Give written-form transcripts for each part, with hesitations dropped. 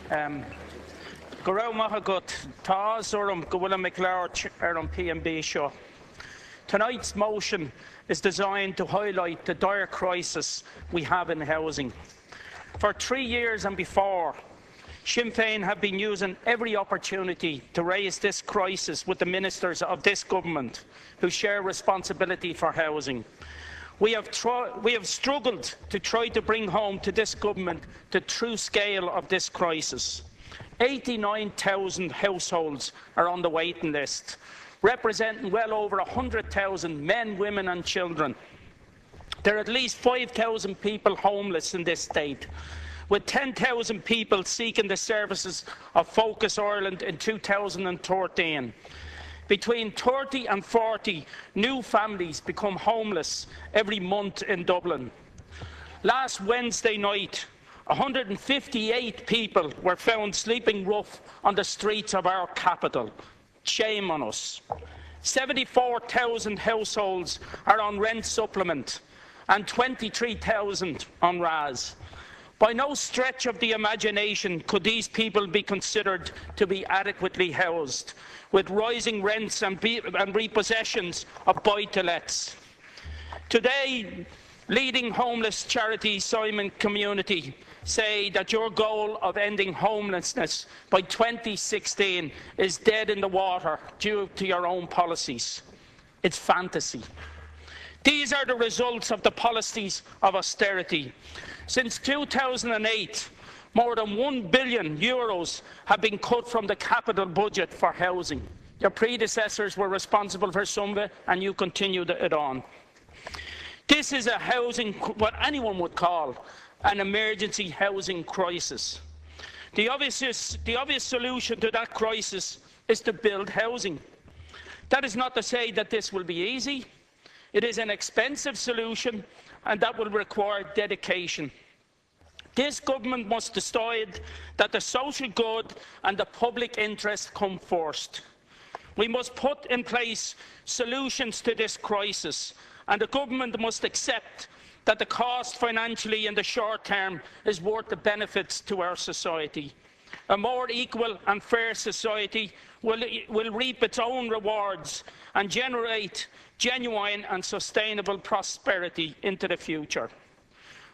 Go raibh maith agat tás orm go bhfuil McLeod ar an P&B seo. Tonight's motion is designed to highlight the dire crisis we have in housing. For 3 years and before, Sinn Féin have been using every opportunity to raise this crisis with the ministers of this government who share responsibility for housing. We have struggled to try to bring home to this government the true scale of this crisis. 89,000 households are on the waiting list, representing well over 100,000 men, women and children. There are at least 5,000 people homeless in this state, with 10,000 people seeking the services of Focus Ireland in 2013. Between 30 and 40 new families become homeless every month in Dublin. Last Wednesday night, 158 people were found sleeping rough on the streets of our capital. Shame on us. 74,000 households are on rent supplement and 23,000 on RAS. By no stretch of the imagination could these people be considered to be adequately housed, with rising rents and repossessions of buy-to-lets. Today, leading homeless charity Simon Community say that your goal of ending homelessness by 2016 is dead in the water due to your own policies. It's fantasy. These are the results of the policies of austerity. Since 2008, more than €1 billion have been cut from the capital budget for housing. Your predecessors were responsible for some of it, and you continued it on. This is a housing, what anyone would call an emergency housing crisis. The obvious solution to that crisis is to build housing. That is not to say that this will be easy. It is an expensive solution, and that will require dedication. This government must decide that the social good and the public interest come first. We must put in place solutions to this crisis, and the government must accept that the cost financially in the short term is worth the benefits to our society. A more equal and fair society will reap its own rewards and generate genuine and sustainable prosperity into the future.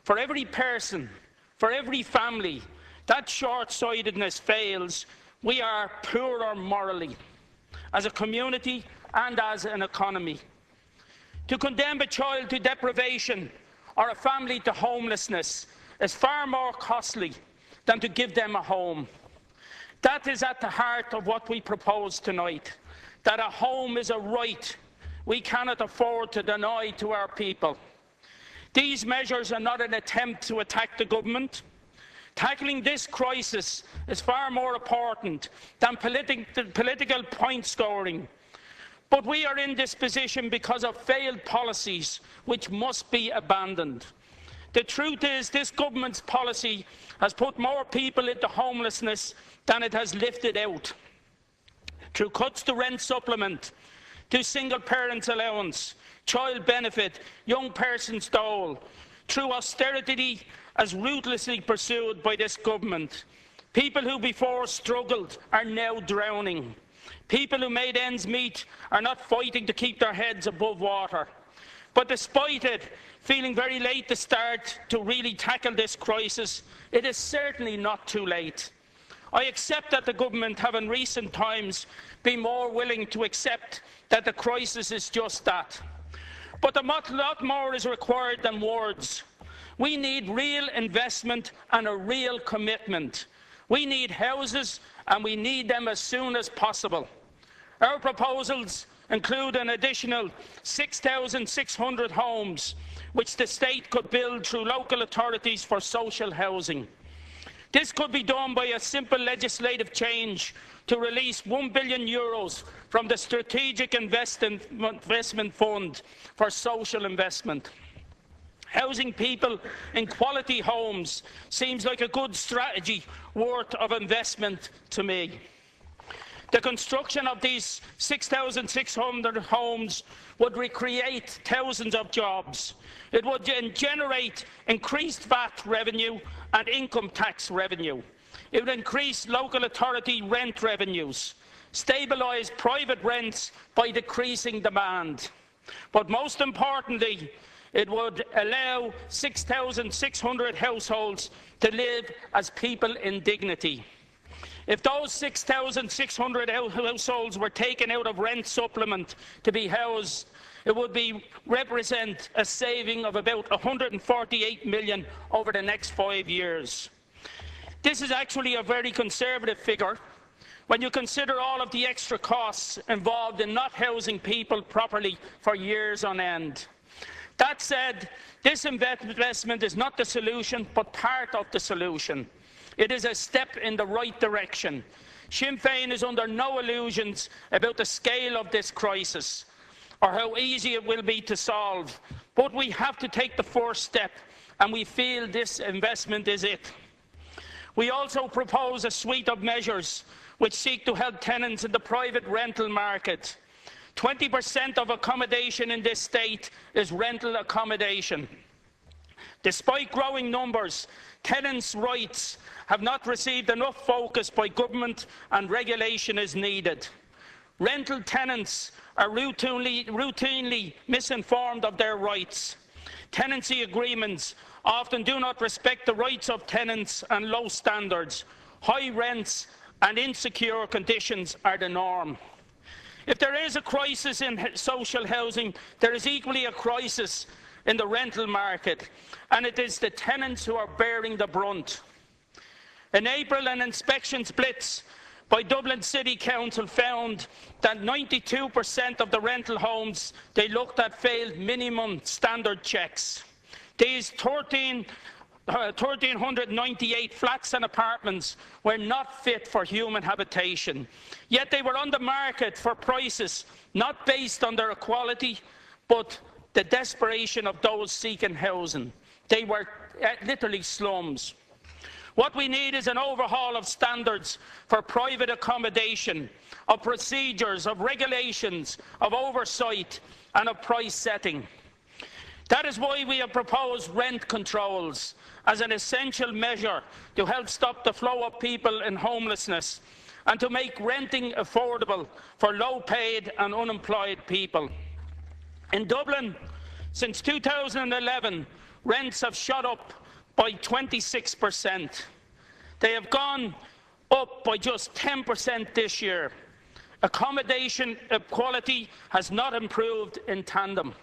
For every person, for every family, that short-sightedness fails, we are poorer morally, as a community and as an economy. To condemn a child to deprivation or a family to homelessness is far more costly than to give them a home. That is at the heart of what we propose tonight, that a home is a right we cannot afford to deny to our people. These measures are not an attempt to attack the government. Tackling this crisis is far more important than political point scoring. But we are in this position because of failed policies which must be abandoned. The truth is, this government's policy has put more people into homelessness than it has lifted out. Through cuts to rent supplement, to single parents allowance, child benefit, young persons Dáil, through austerity as ruthlessly pursued by this government. People who before struggled are now drowning. People who made ends meet are not fighting to keep their heads above water. But despite it feeling very late to start to really tackle this crisis, it is certainly not too late. I accept that the government have in recent times been more willing to accept that the crisis is just that. But a lot more is required than words. We need real investment and a real commitment. We need houses, and we need them as soon as possible. Our proposals include an additional 6,600 homes, which the state could build through local authorities for social housing. This could be done by a simple legislative change to release €1 billion from the Strategic Investment Fund for social investment. Housing people in quality homes seems like a good strategy worth of investment to me. The construction of these 6,600 homes would recreate thousands of jobs. It would generate increased VAT revenue and income tax revenue. It would increase local authority rent revenues, stabilise private rents by decreasing demand. But most importantly, it would allow 6,600 households to live as people in dignity. If those 6,600 households were taken out of rent supplement to be housed, it would represent a saving of about 148 million over the next 5 years. This is actually a very conservative figure when you consider all of the extra costs involved in not housing people properly for years on end. That said, this investment is not the solution, but part of the solution. It is a step in the right direction. Sinn Féin is under no illusions about the scale of this crisis or how easy it will be to solve, but we have to take the first step, and we feel this investment is it. We also propose a suite of measures which seek to help tenants in the private rental market. 20% of accommodation in this state is rental accommodation. Despite growing numbers, tenants' rights have not received enough focus by government, and regulation is needed. Rental tenants are routinely misinformed of their rights. Tenancy agreements often do not respect the rights of tenants, and low standards, high rents and insecure conditions are the norm. If there is a crisis in social housing, there is equally a crisis in the rental market, and it is the tenants who are bearing the brunt. In April, an inspection blitz by Dublin City Council found that 92% of the rental homes they looked at failed minimum standard checks. These 1,398 flats and apartments were not fit for human habitation, yet they were on the market for prices not based on their quality, but the desperation of those seeking housing. They were literally slums. What we need is an overhaul of standards for private accommodation, of procedures, of regulations, of oversight, and of price setting. That is why we have proposed rent controls as an essential measure to help stop the flow of people in homelessness and to make renting affordable for low-paid and unemployed people. In Dublin, since 2011, rents have shot up by 26%. They have gone up by just 10% this year. Accommodation quality has not improved in tandem.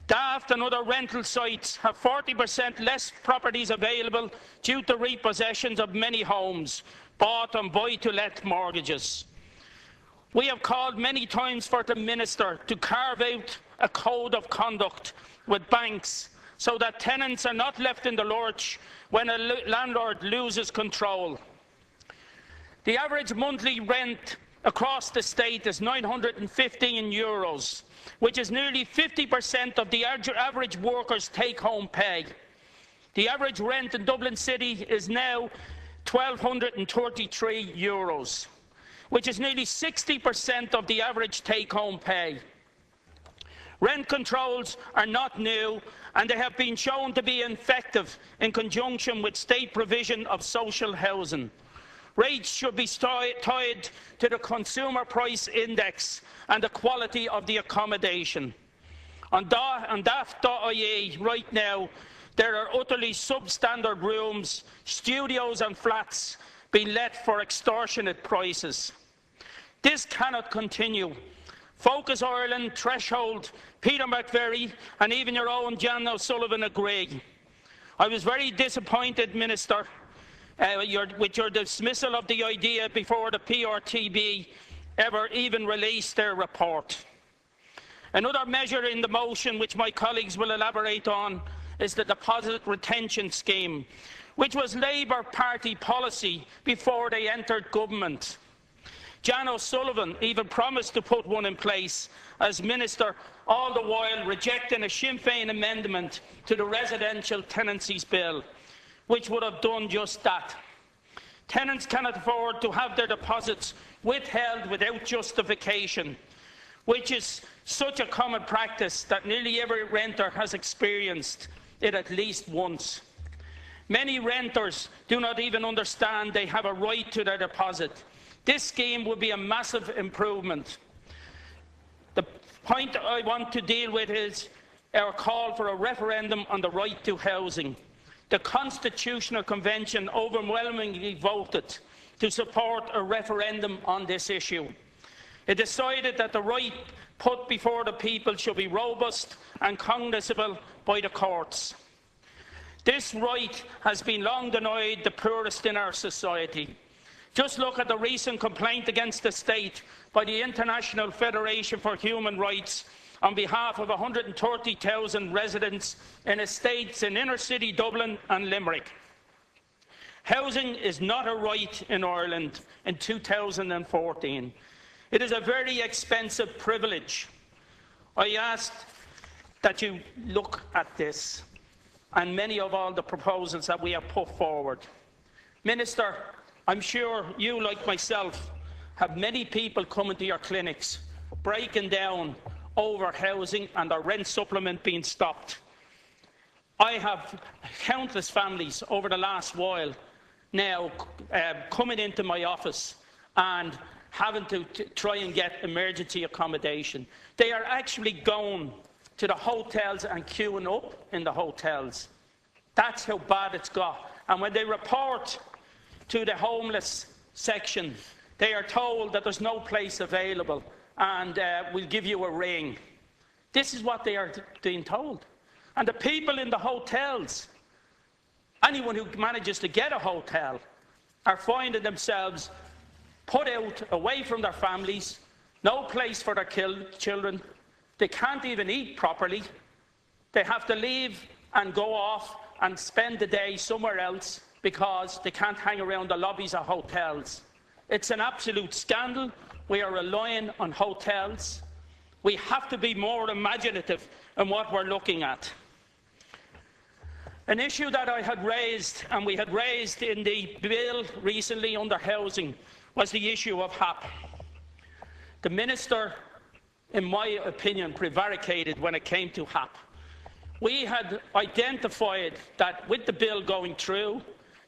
Daft and other rental sites have 40% less properties available due to repossessions of many homes bought on buy-to-let mortgages. We have called many times for the Minister to carve out a code of conduct with banks so that tenants are not left in the lurch when a landlord loses control. The average monthly rent across the state is €915, which is nearly 50% of the average worker's take-home pay. The average rent in Dublin City is now €1,233, which is nearly 60% of the average take-home pay. Rent controls are not new, and they have been shown to be effective in conjunction with state provision of social housing. Rates should be tied to the consumer price index and the quality of the accommodation. On daft.ie right now, there are utterly substandard rooms, studios and flats being let for extortionate prices. This cannot continue. Focus Ireland, Threshold, Peter McVerry and even your own Jan O'Sullivan agree. I was very disappointed, Minister, with your dismissal of the idea before the PRTB ever even released their report. Another measure in the motion, which my colleagues will elaborate on, is the deposit retention scheme, which was Labour Party policy before they entered government. Jan O'Sullivan even promised to put one in place as Minister, all the while rejecting a Sinn Féin amendment to the Residential Tenancies Bill, which would have done just that. Tenants cannot afford to have their deposits withheld without justification, which is such a common practice that nearly every renter has experienced it at least once. Many renters do not even understand they have a right to their deposit. This scheme would be a massive improvement. The point I want to deal with is our call for a referendum on the right to housing. The Constitutional Convention overwhelmingly voted to support a referendum on this issue. It decided that the right put before the people should be robust and cognizable by the courts. This right has been long denied the poorest in our society. Just look at the recent complaint against the state by the International Federation for Human Rights on behalf of 130,000 residents in estates in inner-city Dublin and Limerick. Housing is not a right in Ireland in 2014. It is a very expensive privilege. I ask that you look at this and many of all the proposals that we have put forward. Minister, I'm sure you, like myself, have many people coming to your clinics, breaking down over housing and their rent supplement being stopped. I have countless families over the last while now coming into my office and having to try and get emergency accommodation. They are actually going to the hotels and queuing up in the hotels. That's how bad it's got. And when they report to the homeless section, they are told that there's no place available and we'll give you a ring. This is what they are being told. And the people in the hotels, anyone who manages to get a hotel, are finding themselves put out away from their families, no place for their children. They can't even eat properly. They have to leave and go off and spend the day somewhere else because they can't hang around the lobbies of hotels. It's an absolute scandal. We are relying on hotels. We have to be more imaginative in what we're looking at. An issue that I had raised, and we had raised in the bill recently under housing, was the issue of HAP. The Minister, in my opinion, prevaricated when it came to HAP. We had identified that with the bill going through,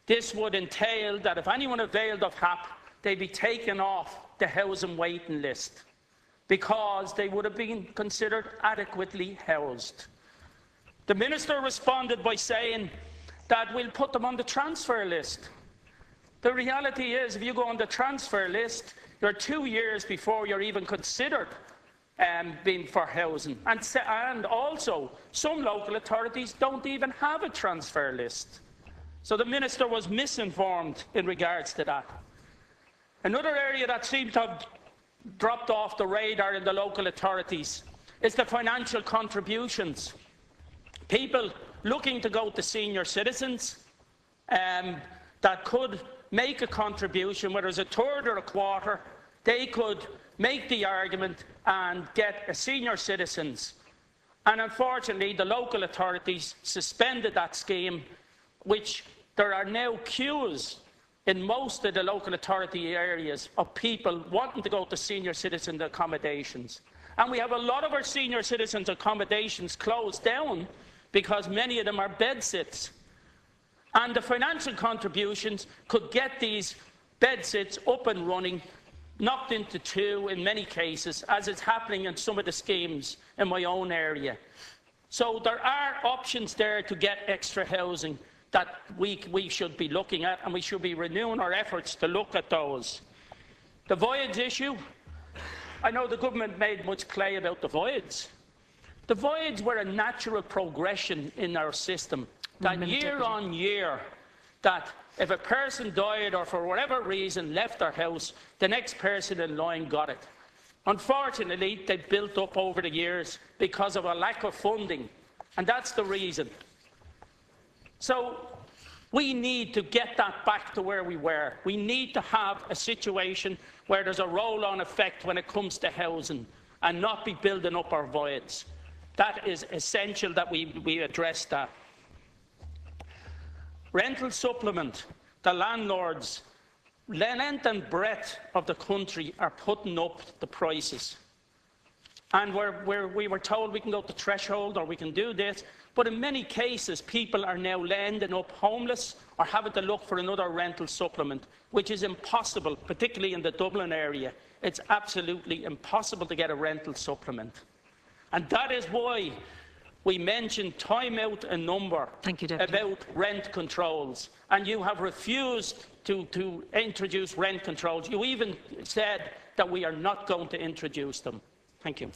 this would entail that if anyone availed of HAP, they'd be taken off the housing waiting list because they would have been considered adequately housed. The Minister responded by saying that we'll put them on the transfer list. The reality is, if you go on the transfer list, you're 2 years before you're even considered being for housing. And also, some local authorities don't even have a transfer list. So the Minister was misinformed in regards to that. Another area that seems to have dropped off the radar in the local authorities is the financial contributions. People looking to go to senior citizens that could make a contribution, whether it's a third or a quarter, they could make the argument and get a senior citizens. And unfortunately, the local authorities suspended that scheme, which there are now queues in most of the local authority areas of people wanting to go to senior citizen accommodations. And we have a lot of our senior citizens accommodations closed down because many of them are bed sits. And the financial contributions could get these bed sits up and running, knocked into two in many cases, as is happening in some of the schemes in my own area. So there are options there to get extra housing that we should be looking at, and we should be renewing our efforts to look at those. The voids issue, I know the government made much play about the voids. The voids were a natural progression in our system, that year on year, that if a person died or for whatever reason left their house, the next person in line got it. Unfortunately, they built up over the years because of a lack of funding, and that's the reason. So we need to get that back to where we were. We need to have a situation where there's a roll-on effect when it comes to housing and not be building up our voids. That is essential that we address that. Rental supplement. The landlords, length and breadth of the country, are putting up the prices. and where we were told we can go to threshold or we can do this. But in many cases, people are now ending up homeless or having to look for another rental supplement, which is impossible, particularly in the Dublin area. It's absolutely impossible to get a rental supplement. And that is why we mentioned time out a number about rent controls. And you have refused to introduce rent controls. You even said that we are not going to introduce them. Thank you.